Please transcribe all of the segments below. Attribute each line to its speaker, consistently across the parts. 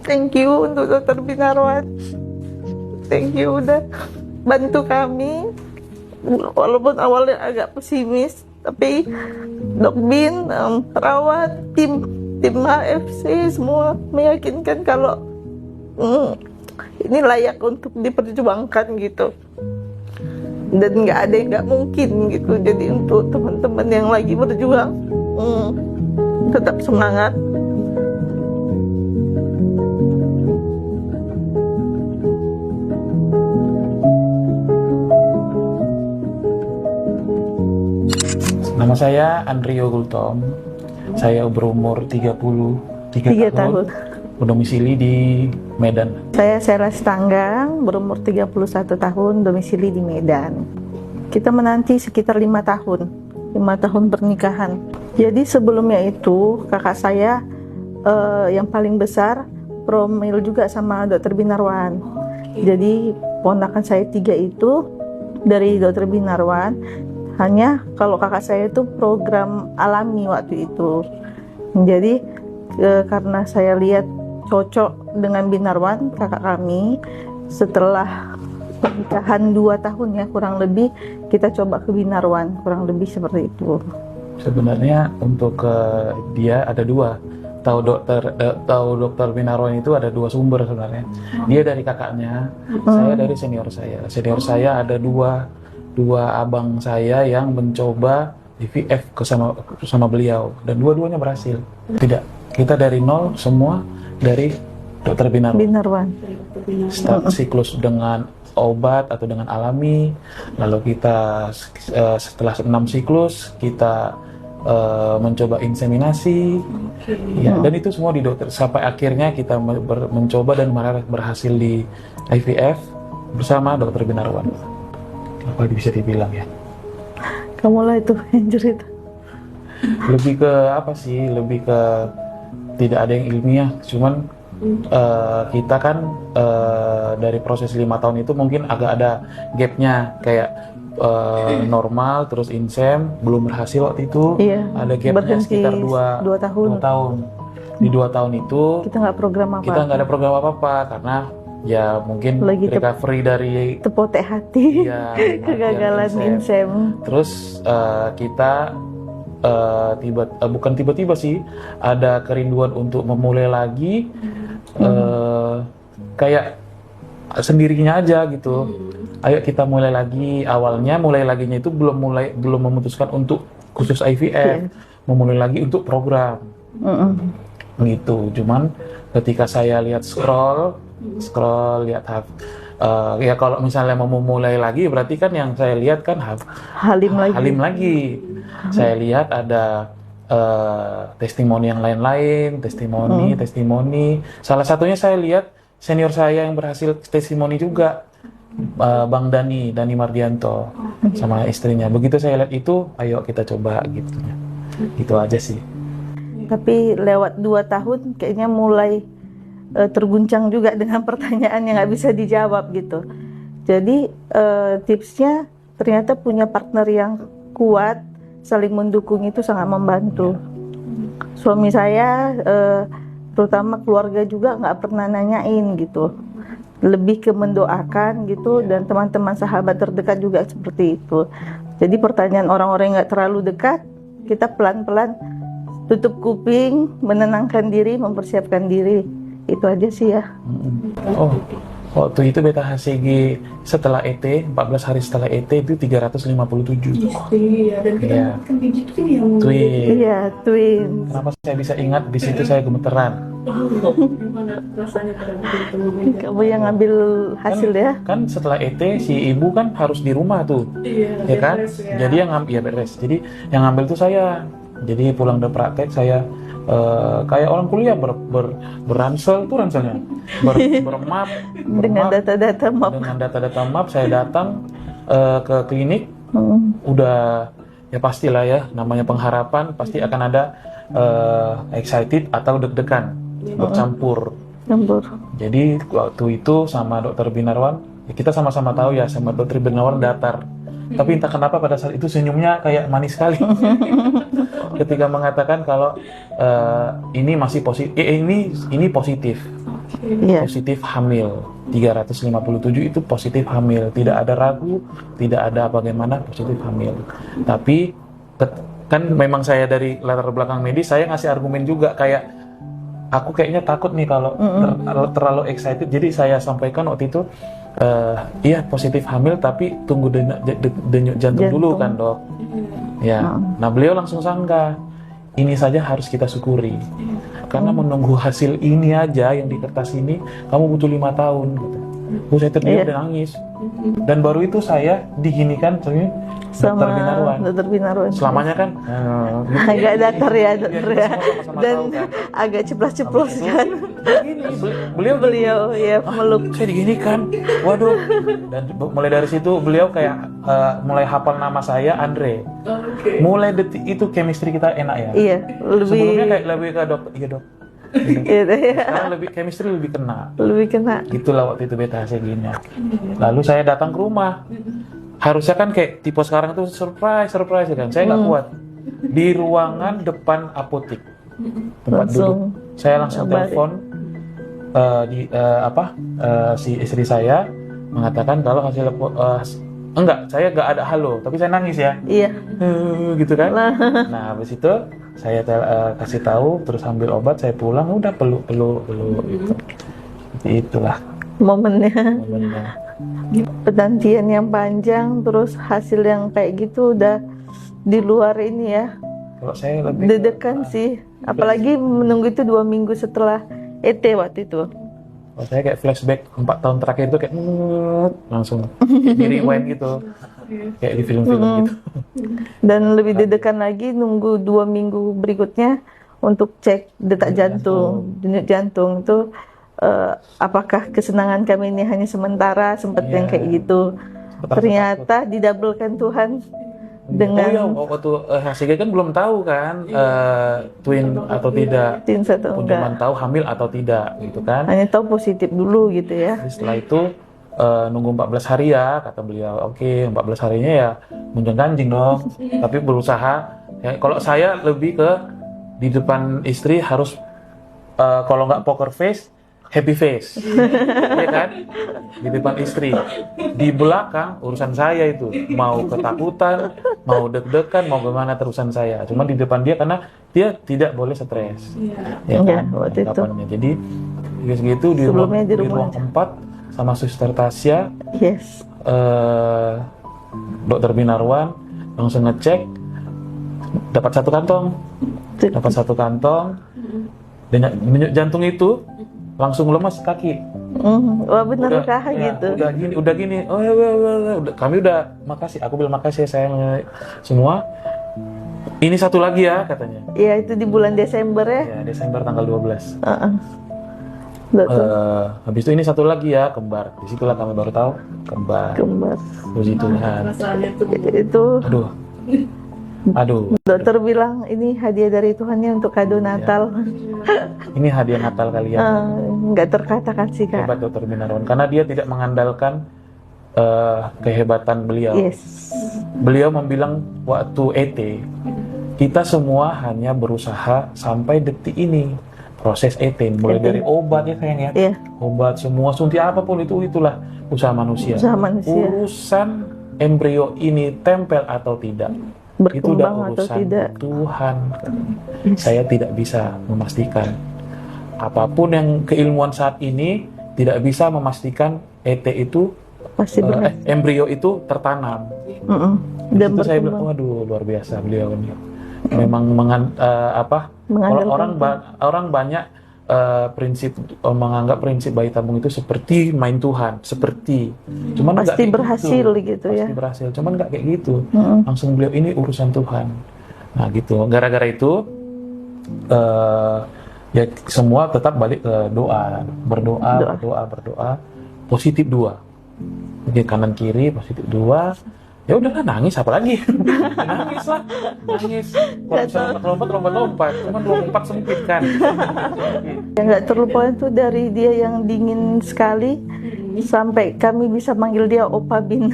Speaker 1: Thank you untuk Dokter Binarwan. Thank you udah bantu kami. Walaupun awalnya agak pesimis, tapi Dok Bin, perawat, tim HFC semua meyakinkan kalau ini layak untuk diperjuangkan gitu. Dan nggak ada yang nggak mungkin gitu. Jadi untuk teman-teman yang lagi berjuang, tetap semangat.
Speaker 2: Nama saya Andrio Gultom. Saya berumur 33 tahun. Berdomisili di Medan.
Speaker 1: Saya Sera Stanggang, berumur 31 tahun, domisili di Medan. Kita menanti sekitar 5 tahun pernikahan. Jadi sebelumnya itu kakak saya yang paling besar promil juga sama Dokter Binarwan. Jadi ponakan saya 3 itu dari Dokter Binarwan. Hanya kalau kakak saya itu program alami waktu itu. Jadi karena saya lihat cocok dengan Binarwan, kakak kami, setelah pernikahan 2 tahun ya kurang lebih, kita coba ke Binarwan, kurang lebih seperti itu.
Speaker 2: Sebenarnya untuk dia ada 2. Tahu dokter Binarwan itu ada 2 sumber sebenarnya. Dia dari kakaknya, saya dari senior saya. Senior saya ada dua abang saya yang mencoba IVF sama beliau, dan dua-duanya berhasil. Tidak, kita dari nol semua dari Dokter Binarwan. Start siklus dengan obat atau dengan alami, lalu kita setelah 6 siklus kita mencoba inseminasi, ya, dan itu semua di dokter sampai akhirnya kita mencoba dan berhasil di IVF bersama Dokter Binarwan. Apa bisa dibilang ya?
Speaker 1: Kamu lah itu yang cerita.
Speaker 2: Lebih ke apa sih? Lebih ke tidak ada yang ilmiah, cuman kita kan dari proses 5 tahun itu mungkin agak ada gapnya, kayak normal terus insem belum berhasil waktu itu.
Speaker 1: Iya,
Speaker 2: ada gapnya sekitar 2 tahun. Di 2 tahun itu
Speaker 1: kita nggak ada
Speaker 2: program apa-apa karena ya mungkin
Speaker 1: lagi
Speaker 2: recovery dari
Speaker 1: tepotek hati,
Speaker 2: ya,
Speaker 1: kegagalan insem.
Speaker 2: Terus kita bukan tiba-tiba sih, ada kerinduan untuk memulai lagi, kayak sendirinya aja gitu. Ayo kita mulai lagi. Awalnya mulai laginya itu belum memutuskan untuk khusus IVF, memulai lagi untuk program gitu. Cuman ketika saya lihat scroll lihat ya kalau misalnya mau memulai lagi berarti kan yang saya lihat kan Halim lagi. Saya lihat ada testimoni yang lain-lain, testimoni. Salah satunya saya lihat senior saya yang berhasil testimoni juga, Bang Dani Mardianto sama istrinya. Begitu saya lihat itu, ayo kita coba gitu. Gitu aja sih.
Speaker 1: Tapi lewat 2 tahun kayaknya mulai terguncang juga dengan pertanyaan yang nggak bisa dijawab gitu. Jadi tipsnya ternyata punya partner yang kuat, saling mendukung itu sangat membantu. Suami saya terutama keluarga juga nggak pernah nanyain gitu, lebih ke mendoakan gitu, dan teman-teman sahabat terdekat juga seperti itu. Jadi pertanyaan orang-orang yang nggak terlalu dekat, kita pelan-pelan tutup kuping, menenangkan diri, mempersiapkan diri. Itu aja sih ya.
Speaker 2: Oh, waktu itu beta HCG setelah ET, 14 hari setelah ET itu 357.
Speaker 3: Iya, dan kita kan biji itu kan yang
Speaker 2: twin.
Speaker 1: Iya, twin.
Speaker 2: Kenapa saya bisa ingat di situ saya gemeteran?
Speaker 3: Gimana rasanya pada itu?
Speaker 1: Kamu yang ngambil hasil ya?
Speaker 2: Kan setelah ET si ibu kan harus di rumah tuh.
Speaker 3: Iya,
Speaker 2: Ya kan?
Speaker 3: beres, ya.
Speaker 2: Jadi yang ngambil beres. Jadi yang ngambil tuh saya. Jadi pulang dari praktek saya kayak orang kuliah beransel tuh ranselnya bermap
Speaker 1: Dengan data-data map.
Speaker 2: Dengan data-data map saya datang ke klinik. Udah ya pastilah ya, namanya pengharapan pasti akan ada excited atau deg-degan bercampur. Jadi waktu itu sama Dokter Binarwan, ya kita sama-sama tahu ya, sama Dokter Binarwan datar. Tapi entah kenapa pada saat itu senyumnya kayak manis sekali. Ketika mengatakan kalau ini masih positif, ini positif.
Speaker 1: Iya.
Speaker 2: positif hamil. 357 itu positif hamil, tidak ada ragu, tidak ada bagaimana, positif hamil. Tapi kan memang saya dari latar belakang medis, saya ngasih argumen juga kayak aku kayaknya takut nih kalau terlalu excited, jadi saya sampaikan waktu itu iya positif hamil tapi tunggu denyut jantung dulu kan dok. Ya, nah beliau langsung sangka ini saja harus kita syukuri karena menunggu hasil ini aja yang di kertas ini kamu butuh 5 tahun gitu. Saya terdiam dan nangis. Dan baru itu saya diginikan
Speaker 1: Sama
Speaker 2: Dokter Binarwan.
Speaker 1: Dokter Binarwan.
Speaker 2: Selamanya kan
Speaker 1: agak datar ya dokter ya,
Speaker 2: sama-sama
Speaker 1: dan
Speaker 2: tahu kan.
Speaker 1: agak ceplas-ceplos kan. Beliau ya meluk.
Speaker 2: Saya diginikan, waduh. Dan mulai dari situ beliau kayak mulai hafal nama saya Andre. Mulai detik itu chemistry kita enak ya.
Speaker 1: Iya,
Speaker 2: Sebelumnya kayak lebih ke dokter, iya dok.
Speaker 1: gitu ya.
Speaker 2: Sekarang lebih chemistry lebih kena.
Speaker 1: Lebih kena.
Speaker 2: Itulah waktu itu beta hasil gini. Lalu saya datang ke rumah. Harusnya kan kayak tipe sekarang itu surprise ya kan. Saya nggak kuat. Di ruangan depan apotek tempat duduk. Saya langsung telepon si istri saya mengatakan kalau hasil enggak, saya nggak ada halo, tapi saya nangis ya.
Speaker 1: Iya.
Speaker 2: Gitu kan. Nah, habis itu saya kasih tahu, terus ambil obat, saya pulang, udah peluk gitu. Itulah
Speaker 1: Momennya.
Speaker 2: momennya.
Speaker 1: Penantian yang panjang, terus hasil yang kayak gitu udah di luar ini ya.
Speaker 2: Kalau saya lebih
Speaker 1: Deg-degan sih. Apalagi menunggu itu 2 minggu setelah ET waktu itu.
Speaker 2: kalau saya kayak flashback 4 tahun terakhir itu kayak langsung di rewind gitu, kayak di film-film gitu.
Speaker 1: Dan lebih deg-degan lagi nunggu 2 minggu berikutnya untuk cek detak jantung, denyut jantung itu apakah kesenangan kami ini hanya sementara, sempat yang kayak gitu. Ternyata didabelkan Tuhan dengan
Speaker 2: waktu hasilnya kan belum tahu kan twin atau tidak,
Speaker 1: tin satu
Speaker 2: pun cuma
Speaker 1: enggak.
Speaker 2: tahu hamil atau tidak gitu kan.
Speaker 1: Hanya tahu positif dulu gitu ya.
Speaker 2: Jadi setelah itu nunggu 14 hari ya, kata beliau. Oke, 14 harinya ya munjang-ganjing dong. Tapi berusaha. Ya, kalau saya lebih ke di depan istri harus kalau nggak poker face, happy face, ya kan? Di depan istri. Di belakang urusan saya itu, mau ketakutan, mau deg-degan, mau gimana terusan saya. Cuma di depan dia karena dia tidak boleh stres, ya
Speaker 1: Iya,
Speaker 2: kan?
Speaker 1: waktu itu.
Speaker 2: Anggapannya. Jadi gitu di
Speaker 1: Sebelumnya di
Speaker 2: ruang
Speaker 1: rumah
Speaker 2: 4 sama Suster Tasya,
Speaker 1: Yes.
Speaker 2: Dokter Binarwan langsung ngecek, dapat 1 kantong, denyut jantung itu langsung lemas kaki.
Speaker 1: Wah benarkah gitu?
Speaker 2: Udah gini. Oh ya, kami udah makasih. Aku bilang makasih ya sayang semua. Ini 1 lagi ya katanya.
Speaker 1: Iya itu di bulan Desember ya.
Speaker 2: Ya Desember tanggal 12.
Speaker 1: Betul.
Speaker 2: Habis itu ini 1 lagi ya, kembar. Disitulah kami baru tahu kembar. Puji Tuhan.
Speaker 3: Perasaannya tuh
Speaker 1: Itu
Speaker 2: Aduh.
Speaker 1: dokter bilang ini hadiah dari Tuhan ya untuk kado Natal.
Speaker 2: Ini hadiah Natal kalian.
Speaker 1: Nggak terkatakan sih kak.
Speaker 2: Hebat Dokter Binarwan karena dia tidak mengandalkan kehebatan beliau.
Speaker 1: Yes.
Speaker 2: Beliau membilang waktu ET kita semua hanya berusaha sampai detik ini proses ET mulai dari obat ya sayang ya.
Speaker 1: Iya.
Speaker 2: Obat semua suntik apapun itulah usaha manusia. Urusan embrio ini tempel atau tidak itu udah
Speaker 1: Berkembang atau
Speaker 2: urusan
Speaker 1: tidak.
Speaker 2: Tuhan. Saya tidak bisa memastikan apapun yang keilmuan saat ini tidak bisa memastikan ET itu
Speaker 1: Pasti benar.
Speaker 2: embrio itu tertanam.
Speaker 1: Dan
Speaker 2: Itu saya bilang,
Speaker 1: berkembang.
Speaker 2: waduh luar biasa beliau ini. Memang orang banyak menganggap prinsip bayi tabung itu seperti main Tuhan, cuman nggak
Speaker 1: Pasti
Speaker 2: kayak
Speaker 1: berhasil
Speaker 2: gitu.
Speaker 1: gitu ya.
Speaker 2: Pasti berhasil, cuman nggak kayak gitu. Langsung beliau ini urusan Tuhan. Nah gitu, gara-gara itu ya semua tetap balik ke berdoa, positif 2, jadi kanan kiri positif 2. Ya udahlah nangis apalagi nangis. Kalau misalnya lompat cuman lompat sempit kan.
Speaker 1: Yang nggak terlupakan itu dari dia yang dingin sekali sampai kami bisa manggil dia Opa Bin.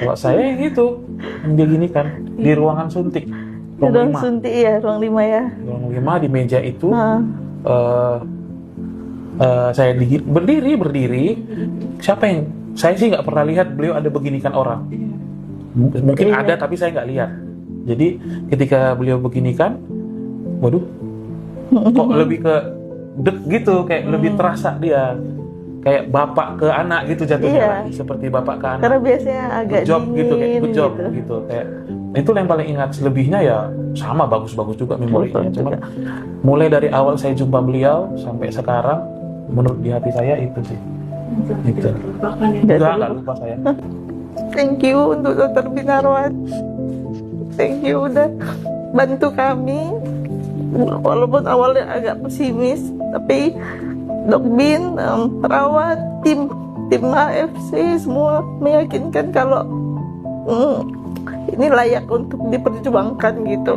Speaker 2: Kalau saya yang itu yang dia gini kan di ruangan suntik
Speaker 1: Ruang suntik ya, ruang 5 ya.
Speaker 2: ruang 5 di meja itu Saya berdiri. Siapa yang saya sih nggak pernah lihat beliau ada beginikan orang. Mungkin
Speaker 1: Iya.
Speaker 2: ada tapi saya nggak lihat. Jadi ketika beliau beginikan, waduh, kok lebih ke dek gitu, kayak lebih terasa dia kayak bapak ke anak gitu jatuhnya
Speaker 1: Iya.
Speaker 2: lah. Seperti bapak ke anak.
Speaker 1: Karena biasanya agak
Speaker 2: Good job gitu, kayak
Speaker 1: dingin
Speaker 2: good job gitu. Kayak itu yang paling ingat. Selebihnya ya sama, bagus-bagus juga memorinya.
Speaker 1: Bagus
Speaker 2: Cuman
Speaker 1: juga.
Speaker 2: mulai dari awal saya jumpa beliau sampai sekarang, menurut di hati saya itu sih. Gitu.
Speaker 3: Tidak terlupakan ya.
Speaker 2: Enggak lupa saya.
Speaker 1: Thank you untuk Dokter Binarwan. Thank you udah bantu kami. Walaupun awalnya agak pesimis, tapi Dok Bin, perawat, tim AFC semua meyakinkan kalau ini layak untuk diperjuangkan gitu.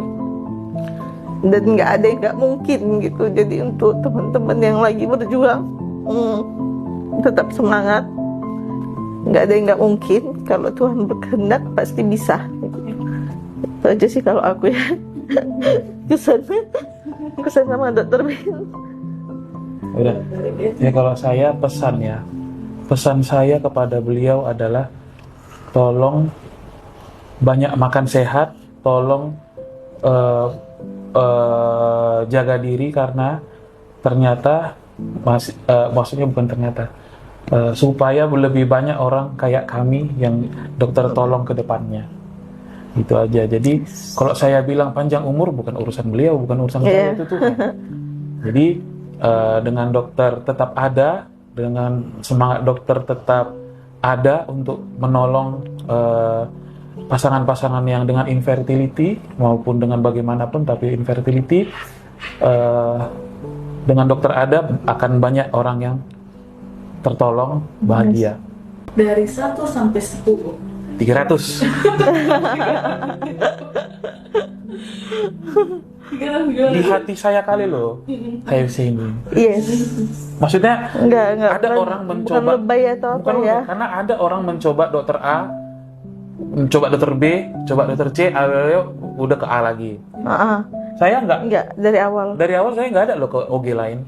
Speaker 1: Dan nggak ada yang nggak mungkin gitu. Jadi untuk teman-teman yang lagi berjuang, tetap semangat. Nggak ada yang nggak mungkin. Kalau Tuhan berkehendak pasti bisa. Itu aja sih kalau aku ya. kesan sama Dokter Bin.
Speaker 2: Udah. Ya kalau saya pesan saya kepada beliau adalah tolong banyak makan sehat, tolong jaga diri karena ternyata maksudnya bukan ternyata supaya lebih banyak orang kayak kami yang dokter tolong ke depannya. Itu aja. Jadi kalau saya bilang panjang umur bukan urusan beliau, bukan urusan saya, itu Tuhan. Jadi dengan dokter tetap ada, dengan semangat dokter tetap ada untuk menolong pasangan-pasangan yang dengan infertility maupun dengan bagaimanapun tapi infertility, dengan dokter ada akan banyak orang yang tertolong, bahagia.
Speaker 3: Dari 1 sampai 10.
Speaker 2: 300.
Speaker 3: 300.
Speaker 2: Di hati saya kali loh KFC ini.
Speaker 1: Yes.
Speaker 2: Maksudnya
Speaker 1: Enggak.
Speaker 2: ada
Speaker 1: bukan-
Speaker 2: orang mencoba,
Speaker 1: bukan lebay atau apa
Speaker 2: bukan,
Speaker 1: ya.
Speaker 2: karena ada orang mencoba dokter A, mencoba dokter B, coba dokter C, udah ke A lagi. Saya
Speaker 1: Enggak, dari awal.
Speaker 2: dari awal saya nggak ada loh ke OG lain.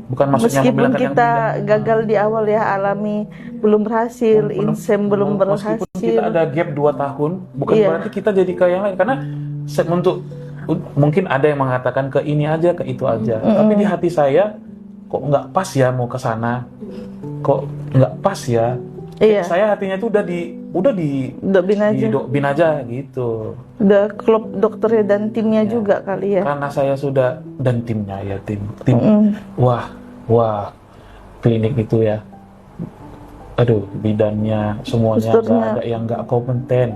Speaker 2: Bukan maksudnya
Speaker 1: Meskipun
Speaker 2: membilangkan yang
Speaker 1: kita
Speaker 2: tidak.
Speaker 1: gagal di awal ya, alami belum berhasil, insem belum berhasil.
Speaker 2: Meskipun kita ada gap 2 tahun, bukan
Speaker 1: Iya.
Speaker 2: berarti kita jadi ke yang lain. Karena mungkin ada yang mengatakan ke ini aja, ke itu aja. Tapi di hati saya, kok nggak pas ya mau ke sana? Kok nggak pas ya?
Speaker 1: Iya.
Speaker 2: Saya hatinya tuh udah di
Speaker 1: Dok Bin aja.
Speaker 2: Bin aja gitu.
Speaker 1: Udah klub dokternya dan timnya juga kali ya.
Speaker 2: Karena saya sudah, dan timnya ya, tim. Wah, klinik itu ya. Aduh, bidannya semuanya nggak
Speaker 1: Susternya.
Speaker 2: ada yang nggak kompeten.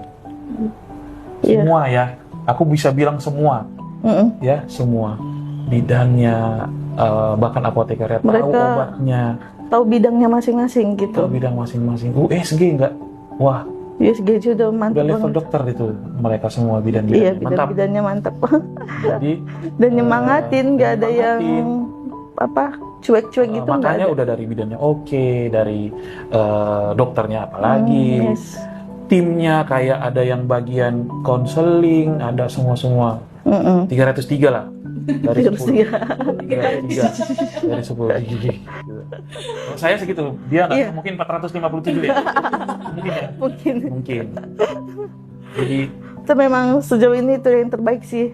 Speaker 1: Iya.
Speaker 2: Semua ya. Aku bisa bilang semua. Ya, semua. Bidannya, bahkan apotekernya tahu
Speaker 1: Mereka
Speaker 2: obatnya,
Speaker 1: tahu bidangnya masing-masing gitu.
Speaker 2: tahu bidang masing-masing. USG nggak? Wah,
Speaker 1: USG udah mantap
Speaker 2: udah level
Speaker 1: banget.
Speaker 2: dokter itu mereka semua
Speaker 1: Iya,
Speaker 2: bidan-bidannya. Mantap.
Speaker 1: bidan-bidannya mantap.
Speaker 2: Jadi
Speaker 1: Dan nyemangatin, nggak ada yang
Speaker 2: nyemangatin.
Speaker 1: cuek-cuek gitu, nggak
Speaker 2: makanya
Speaker 1: ada.
Speaker 2: udah dari bidannya oke, dari dokternya apalagi, timnya kayak ada yang bagian konseling, ada semua 303 lah dari 10. 303 dari 10. Kalau saya segitu, dia nggak
Speaker 1: Iya.
Speaker 2: mungkin 457 ya. Mungkin ya. Mungkin. Jadi
Speaker 1: Itu memang sejauh ini itu yang terbaik sih.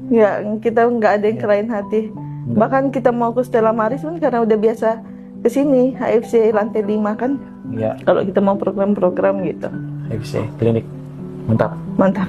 Speaker 1: Ya, kita nggak ada yang kerain hati. Bahkan kita mau ke Stella Maris pun karena udah biasa ke sini, HFC lantai 5 kan.
Speaker 2: ya,
Speaker 1: Kalau kita mau program-program gitu.
Speaker 2: FC klinik mantap.
Speaker 1: Mantap.